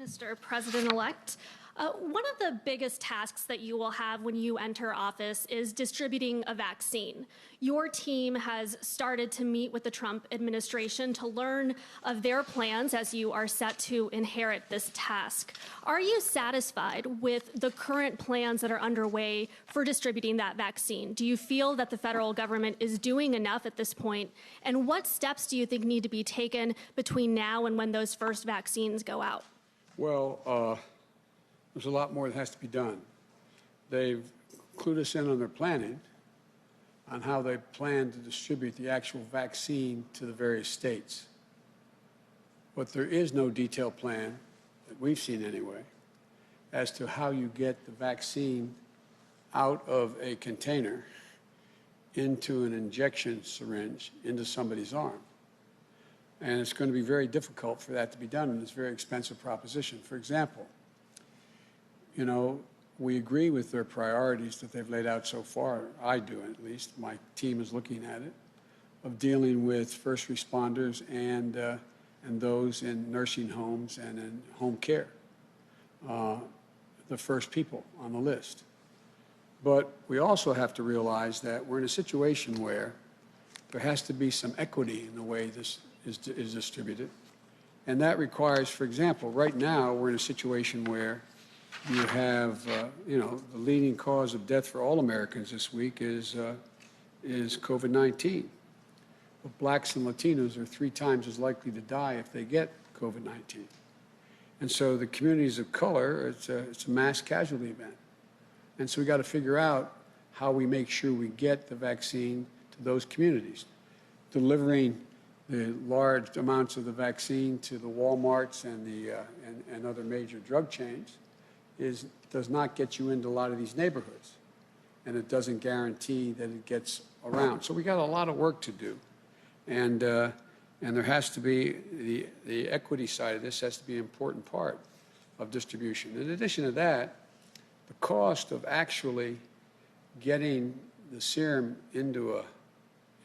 Mr. President-elect. One of the biggest tasks that you will have when you enter office is distributing a vaccine. Your team has started to meet with the Trump administration to learn of their plans as you are set to inherit this task. Are you satisfied with the current plans that are underway for distributing that vaccine? Do you feel that the federal government is doing enough at this point? And what steps do you think need to be taken between now and when those first vaccines go out? Well, there's a lot more that has to be done. They've clued us in on their planning, on how they plan to distribute the actual vaccine to the various states. But there is no detailed plan, that we've seen anyway, as to how you get the vaccine out of a container into an injection syringe into somebody's arm. And it's going to be very difficult for that to be done, and it's a very expensive proposition. For example, you know, we agree with their priorities that they've laid out so far. I do, at least. My team is looking at it, of dealing with first responders and those in nursing homes and in home care, the first people on the list. But we also have to realize that we're in a situation where there has to be some equity in the way this is distributed. And that requires, for example, right now we're in a situation where you have, the leading cause of death for all Americans this week is COVID-19. But blacks and Latinos are 3 times as likely to die if they get COVID-19. And so the communities of color, it's a mass casualty event. And so we got to figure out how we make sure we get the vaccine to those communities. Delivering the large amounts of the vaccine to the Walmarts and other major drug chains does not get you into a lot of these neighborhoods, and it doesn't guarantee that it gets around. So we got a lot of work to do, and there has to be the equity side of this has to be an important part of distribution. In addition to that, the cost of actually getting the serum into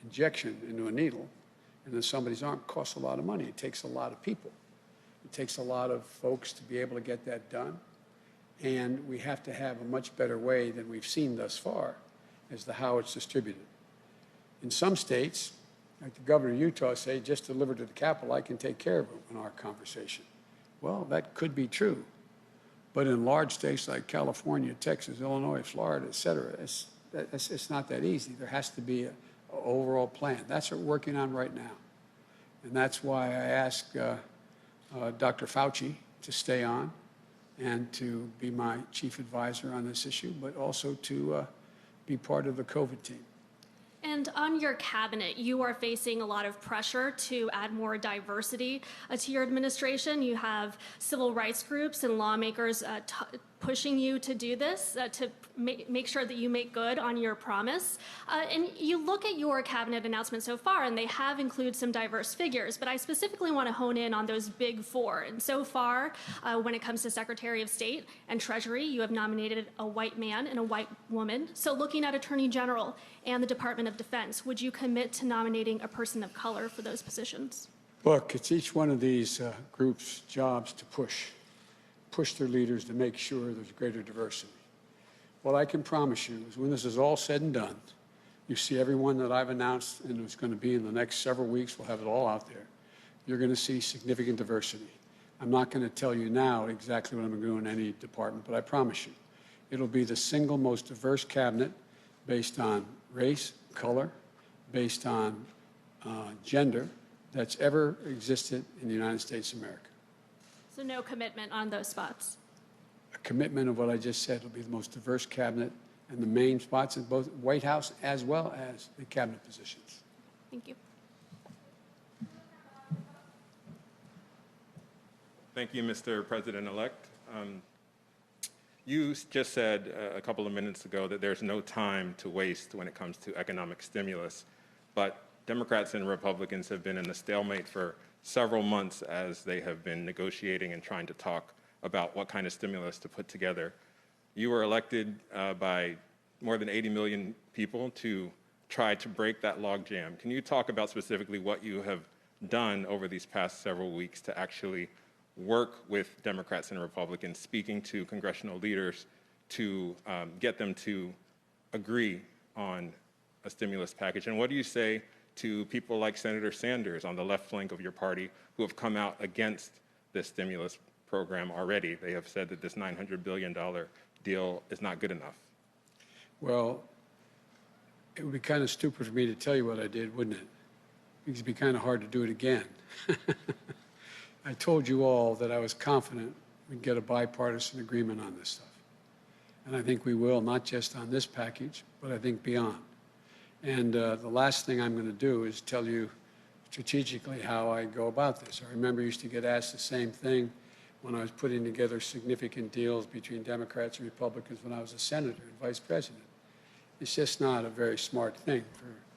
injection into a needle into somebody's arm costs a lot of money. It takes a lot of people. It takes a lot of folks to be able to get that done. And we have to have a much better way than we've seen thus far as to how it's distributed. In some states, like the governor of Utah said, just deliver to the Capitol, I can take care of it in our conversation. Well, that could be true. But in large states like California, Texas, Illinois, Florida, et cetera, it's not that easy. There has to be an overall plan. That's what we're working on right now. And that's why I asked Dr. Fauci to stay on and to be my chief advisor on this issue, but also to be part of the COVID team. And on your cabinet, you are facing a lot of pressure to add more diversity to your administration. You have civil rights groups and lawmakers pushing you to do this, to make sure that you make good on your promise. And you look at your cabinet announcement so far, and they have included some diverse figures, but I specifically want to hone in on those big 4. And so far, when it comes to Secretary of State and Treasury, you have nominated a white man and a white woman. So looking at Attorney General and the Department of Defense, would you commit to nominating a person of color for those positions? Look, it's each one of these groups' jobs to push their leaders to make sure there's greater diversity. What I can promise you is when this is all said and done, you see everyone that I've announced and it's going to be in the next several weeks, we'll have it all out there. You're going to see significant diversity. I'm not going to tell you now exactly what I'm going to do in any department, but I promise you, it'll be the single most diverse cabinet based on race, color, based on gender that's ever existed in the United States of America. So no commitment on those spots? A commitment of what I just said will be the most diverse cabinet and the main spots in both White House as well as the cabinet positions. Thank you. Thank you, Mr. President-elect. You just said a couple of minutes ago that there's no time to waste when it comes to economic stimulus, but Democrats and Republicans have been in a stalemate for several months as they have been negotiating and trying to talk about what kind of stimulus to put together. You were elected by more than 80 million people to try to break that logjam. Can you talk about specifically what you have done over these past several weeks to actually work with Democrats and Republicans, speaking to congressional leaders to get them to agree on a stimulus package? And what do you say to people like Senator Sanders on the left flank of your party who have come out against this stimulus program already? They have said that this $900 billion deal is not good enough. Well, it would be kind of stupid for me to tell you what I did, wouldn't it? Because it'd be kind of hard to do it again. I told you all that I was confident we'd get a bipartisan agreement on this stuff. And I think we will, not just on this package, but I think beyond. And the last thing I'm going to do is tell you strategically how I go about this. I remember I used to get asked the same thing when I was putting together significant deals between Democrats and Republicans when I was a senator and vice president. It's just not a very smart thing.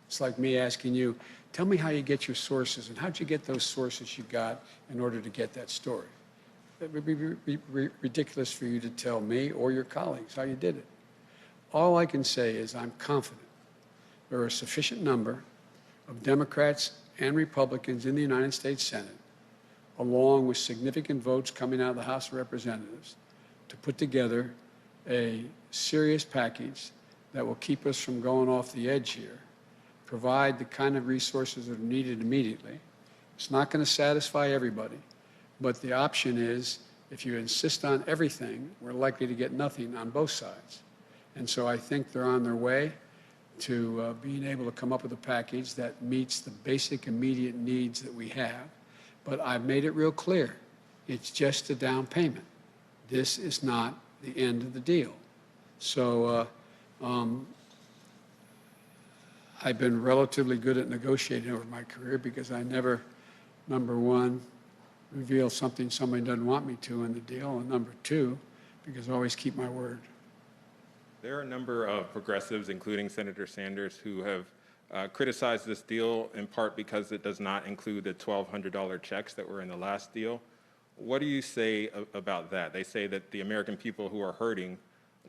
It's like me asking you, tell me how you get your sources and how'd you get those sources you got in order to get that story. It would be ridiculous for you to tell me or your colleagues how you did it. All I can say is I'm confident there are a sufficient number of Democrats and Republicans in the United States Senate, along with significant votes coming out of the House of Representatives, to put together a serious package that will keep us from going off the edge here, provide the kind of resources that are needed immediately. It's not going to satisfy everybody, but the option is if you insist on everything, we're likely to get nothing on both sides. And so I think they're on their way to being able to come up with a package that meets the basic immediate needs that we have. But I've made it real clear. It's just a down payment. This is not the end of the deal. So I've been relatively good at negotiating over my career because I never, number one, reveal something somebody doesn't want me to in the deal, and number two, because I always keep my word. There are a number of progressives, including Senator Sanders, who have criticized this deal in part because it does not include the $1,200 checks that were in the last deal. What do you say about that? They say that the American people who are hurting,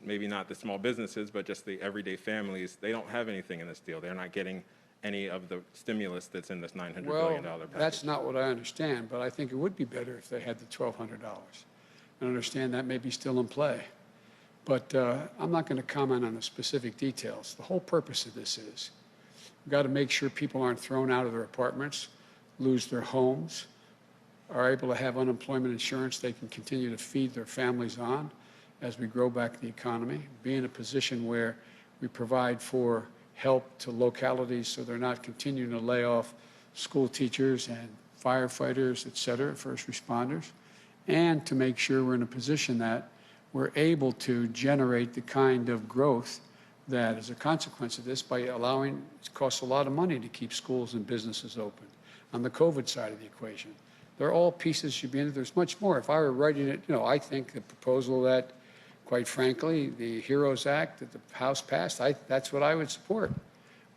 maybe not the small businesses, but just the everyday families, they don't have anything in this deal. They're not getting any of the stimulus that's in this $900 billion package. That's not what I understand, but I think it would be better if they had the $1,200. I understand that may be still in play. But I'm not going to comment on the specific details. The whole purpose of this is we've got to make sure people aren't thrown out of their apartments, lose their homes, are able to have unemployment insurance they can continue to feed their families on as we grow back the economy, be in a position where we provide for help to localities so they're not continuing to lay off school teachers and firefighters, et cetera, first responders, and to make sure we're in a position that we're able to generate the kind of growth that is a consequence of this by allowing, it costs a lot of money to keep schools and businesses open. On the COVID side of the equation, they're all pieces should be in it. There's much more. If I were writing it, I think the proposal that, quite frankly, the HEROES Act that the House passed, that's what I would support.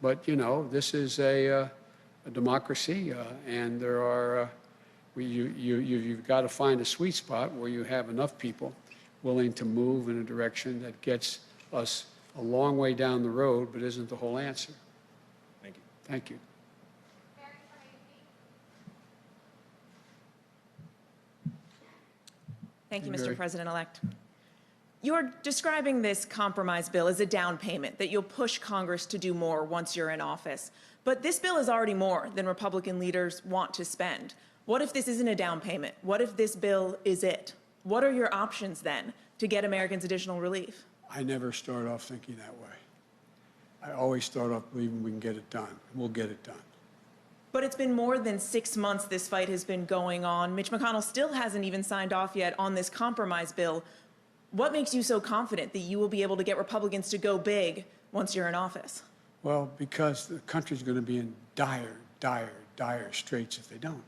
But, this is a democracy, and there are, you've got to find a sweet spot where you have enough people willing to move in a direction that gets us a long way down the road, but isn't the whole answer. Thank you. Thank you. Thank you, Mr. Mary. President-elect. You're describing this compromise bill as a down payment, that you'll push Congress to do more once you're in office. But this bill is already more than Republican leaders want to spend. What if this isn't a down payment? What if this bill is it? What are your options then to get Americans additional relief? I never start off thinking that way. I always start off believing we can get it done. We'll get it done. But it's been more than 6 months this fight has been going on. Mitch McConnell still hasn't even signed off yet on this compromise bill. What makes you so confident that you will be able to get Republicans to go big once you're in office? Well, because the country's going to be in dire, dire, dire straits if they don't.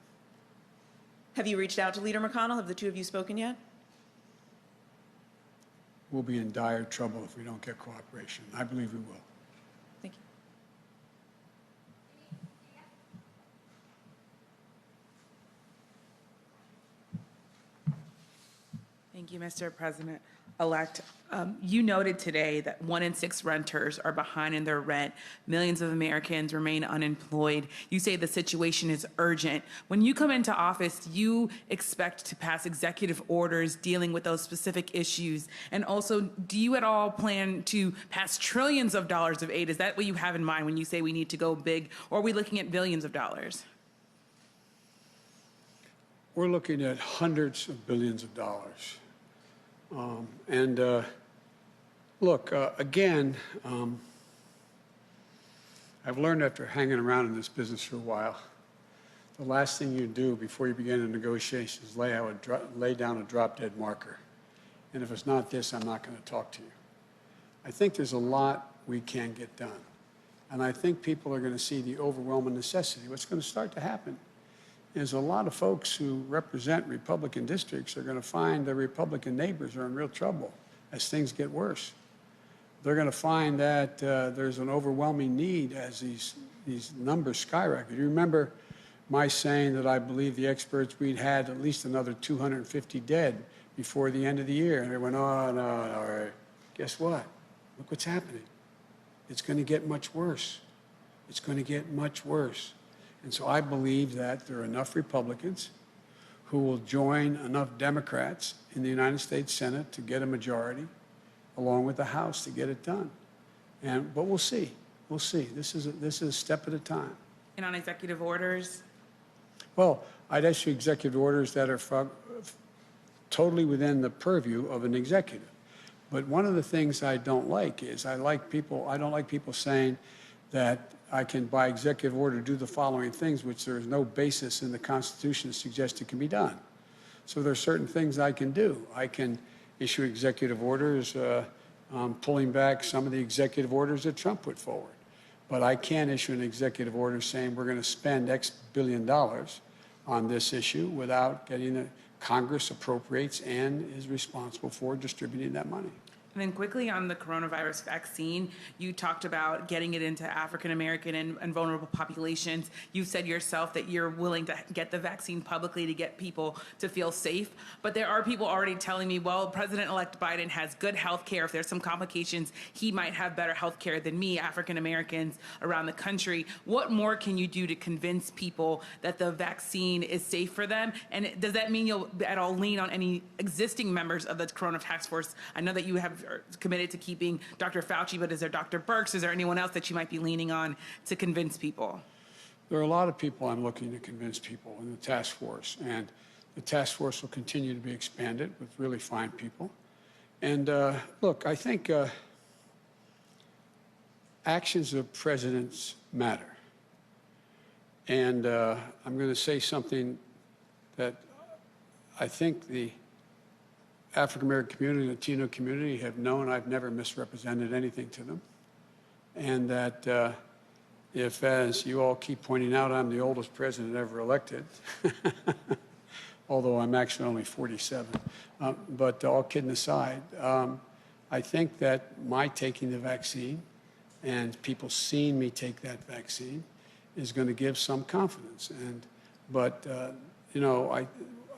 Have you reached out to Leader McConnell? Have the two of you spoken yet? We'll be in dire trouble if we don't get cooperation. I believe we will. Thank you. Thank you, Mr. President. Elect, you noted today that 1 in 6 renters are behind in their rent. Millions of Americans remain unemployed. You say the situation is urgent. When you come into office, you expect to pass executive orders dealing with those specific issues. And also, do you at all plan to pass trillions of dollars of aid? Is that what you have in mind when you say we need to go big? Or are we looking at billions of dollars? We're looking at hundreds of billions of dollars. Look, again, I've learned after hanging around in this business for a while, the last thing you do before you begin a negotiation is lay down a drop-dead marker. And if it's not this, I'm not going to talk to you. I think there's a lot we can get done. And I think people are going to see the overwhelming necessity. What's going to start to happen is a lot of folks who represent Republican districts are going to find their Republican neighbors are in real trouble as things get worse. They're going to find that there's an overwhelming need as these numbers skyrocket. You remember my saying that I believe the experts we'd had at least another 250 dead before the end of the year. And they went, oh, no, all right. Guess what? Look what's happening. It's going to get much worse. It's going to get much worse. And so I believe that there are enough Republicans who will join enough Democrats in the United States Senate to get a majority, along with the House, to get it done. But we'll see. We'll see. This is a step at a time. And on executive orders? Well, I'd issue executive orders that are totally within the purview of an executive. But one of the things I don't like is I don't like people saying that I can, by executive order, do the following things, which there is no basis in the Constitution to suggest it can be done. So there are certain things I can do. I can issue executive orders pulling back some of the executive orders that Trump put forward. But I can't issue an executive order saying we're going to spend X billion dollars on this issue without getting the Congress appropriates and is responsible for distributing that money. And then quickly on the coronavirus vaccine, you talked about getting it into African American and vulnerable populations. You said yourself that you're willing to get the vaccine publicly to get people to feel safe. But there are people already telling me, well, President-elect Biden has good health care. If there's some complications, he might have better health care than me, African Americans around the country. What more can you do to convince people that the vaccine is safe for them? And does that mean you'll at all lean on any existing members of the Corona Task Force? I know that you are committed to keeping Dr. Fauci, but is there Dr. Birx? Is there anyone else that you might be leaning on to convince people? There are a lot of people I'm looking to convince people in the task force, and the task force will continue to be expanded with really fine people. And look, I think actions of presidents matter. And I'm going to say something that I think the African-American community, Latino community have known I've never misrepresented anything to them. And that if, as you all keep pointing out, I'm the oldest president ever elected, although I'm actually only 47. But all kidding aside, I think that my taking the vaccine and people seeing me take that vaccine is going to give some confidence. But you know,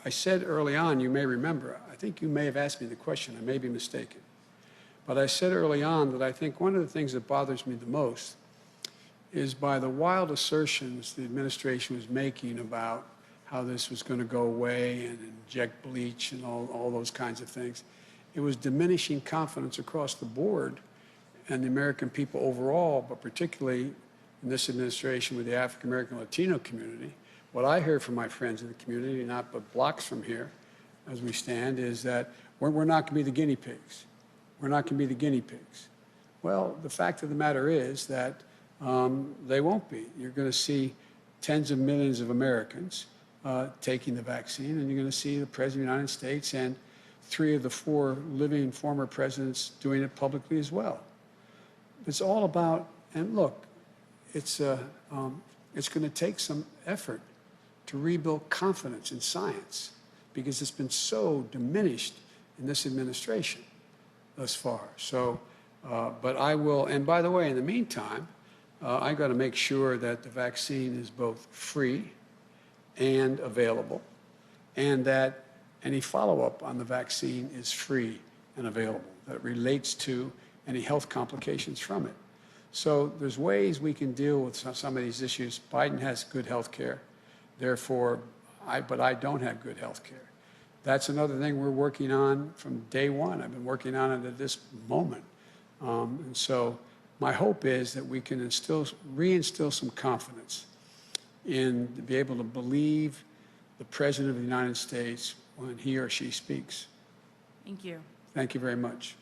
I said early on, you may remember, I think you may have asked me the question, I may be mistaken. But I said early on that I think one of the things that bothers me the most is by the wild assertions the administration was making about how this was going to go away and inject bleach and all those kinds of things. It was diminishing confidence across the board and the American people overall, but particularly in this administration with the African American Latino community. What I hear from my friends in the community, not but blocks from here as we stand, is that we're not going to be the guinea pigs. We're not going to be the guinea pigs. Well, the fact of the matter is that they won't be. You're going to see tens of millions of Americans taking the vaccine, and you're going to see the President of the United States and 3 of the 4 living former presidents doing it publicly as well. It's all about, and look, it's going to take some effort to rebuild confidence in science because it's been so diminished in this administration thus far. So, but I will, and by the way, in the meantime, I've got to make sure that the vaccine is both free and available, and that any follow-up on the vaccine is free and available, that relates to any health complications from it. So there's ways we can deal with some of these issues. Biden has good health care, therefore, but I don't have good health care. That's another thing we're working on from day one. I've been working on it at this moment. And so my hope is that we can reinstill some confidence in to be able to believe the President of the United States when he or she speaks. Thank you. Thank you very much.